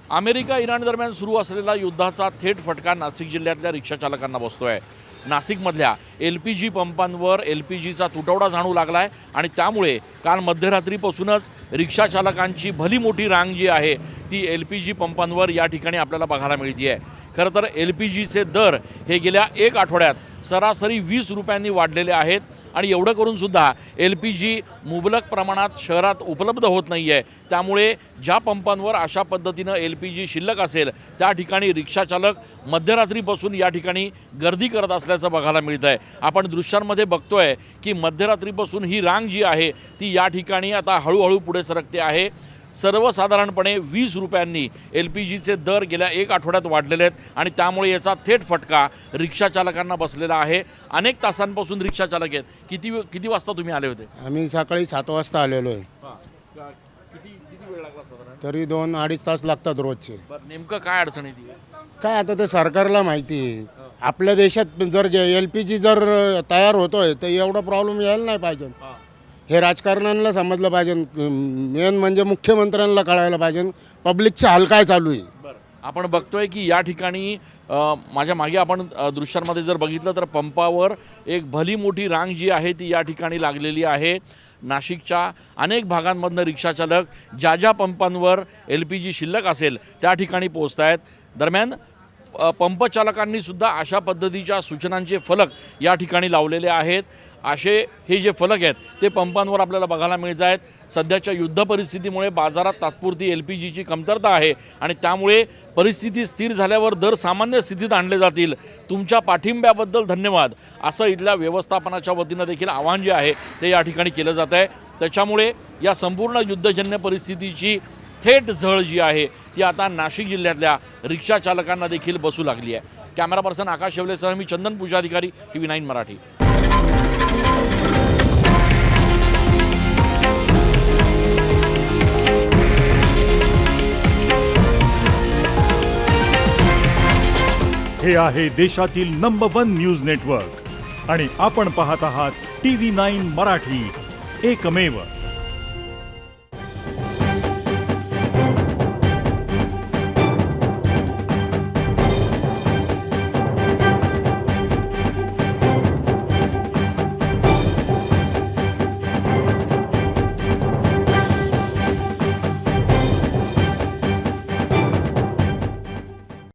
America Iran दरम्यान सुरू असलेला युद्धाचा थेट फटका नाशिक जिल्ह्यातल्या रिक्षा चालकांना बसतोय। नाशिकमधल्या LPG पंपांवर LPGचा तुटवडा जाणू लागलाय आणि त्यामुळे काल मध्यरात्रीपासूनच रिक्षा चालकांची भली मोठी रांग जी आहे ती LPG पंपांवर या ठिकाणी आपल्याला बघायला मिळते। खरं तर LPGचे दर हे गेल्या एक आठवड्यात सरासरी 20 रुपयांनी वाढलेले आहेत आणि एवढं करून सुद्धा LPG मुबलक प्रमाणात शहरात उपलब्ध होत नाही आहे। त्यामुळे ज्या पंपांवर अशा पद्धतीनं LPG शिल्लक असेल त्या ठिकाणी रिक्षाचालक मध्यरात्रीपासून या ठिकाणी गर्दी करत असल्याचं बघायला मिळत आहे। आपण दृश्यांमध्ये बघतोय की मध्यरात्रीपासून ही रांग जी आहे ती या ठिकाणी आता हळूहळू पुढे सरकते आहे। सर्वसाधारणपणे 20 रुपयांनी LPGचे दर गेल्या एक आठवड्यात वाढलेले आहेत आणि त्यामुळे याचा थेट फटका रिक्षा चालकांना बसलेला आहे। अनेक तासांपासून रिक्षा चालक आहेत। किती वाजता तुम्ही आले होते? आम्ही सकाळी 7 वाजता आलेलो आहे। किती वेळ लागला साधारण? तरी 2-2.5 तास लागतात रोजचे। बरं, नेमकं काय अडचण येते? काय आता ते सरकारला माहिती आहे। आपल्या देशात जर LPG जर तयार होतोय तर एवढा प्रॉब्लेम यायला नाही पाहिजे। हे राजकारण्यांना समजलं पाहिजे, मेन म्हणजे मुख्यमंत्र्यांना कळायला पाहिजे पब्लिकचे हाल काय चालू आहे। बरं, आपण बघतोय की या ठिकाणी माझ्या मागे आपण दृश्यांमध्ये जर बघितलं तर पंपावर एक भली मोठी रांग जी आहे ती या ठिकाणी लागलेली आहे। नाशिकच्या अनेक भागांमधनं रिक्षाचालक ज्या पंपांवर LPG शिल्लक असेल त्या ठिकाणी पोहोचत आहेत। दरम्यान पंपचालकांनी सुद्धा अशा पद्धतीच्या सूचनांचे फलक या ठिकाणी लावलेले आहेत। असे हे जे फलक आहेत ते पंपांवर आपल्याला बघायला मिळत आहेत। सध्याच्या युद्ध परिस्थितीमुळे बाजारात तात्पुरती LPGची कमतरता आहे आणि त्यामुळे परिस्थिती स्थिर झाल्यावर दर सामान्य स्थितीत आणले जातील। तुमच्या पाठिंब्याबद्दल धन्यवाद असं इथल्या व्यवस्थापनाच्या वतीनं देखील आवाहन जे आहे ते या ठिकाणी केलं जात आहे। त्याच्यामुळे या संपूर्ण युद्धजन्य परिस्थितीची थेट झळ जी आहे ती आता नाशिक जिल्ह्यातल्या रिक्षा चालकांना देखील बसू लागली आहे। कॅमेरा पर्सन आकाश शेवलेसह मी चंदन पूजाधिकारी, TV9 मराठी। हे आहे देशातील नंबर 1 न्यूज नेटवर्क आणि आपण पाहत आहात TV9 मराठी, एकमेव।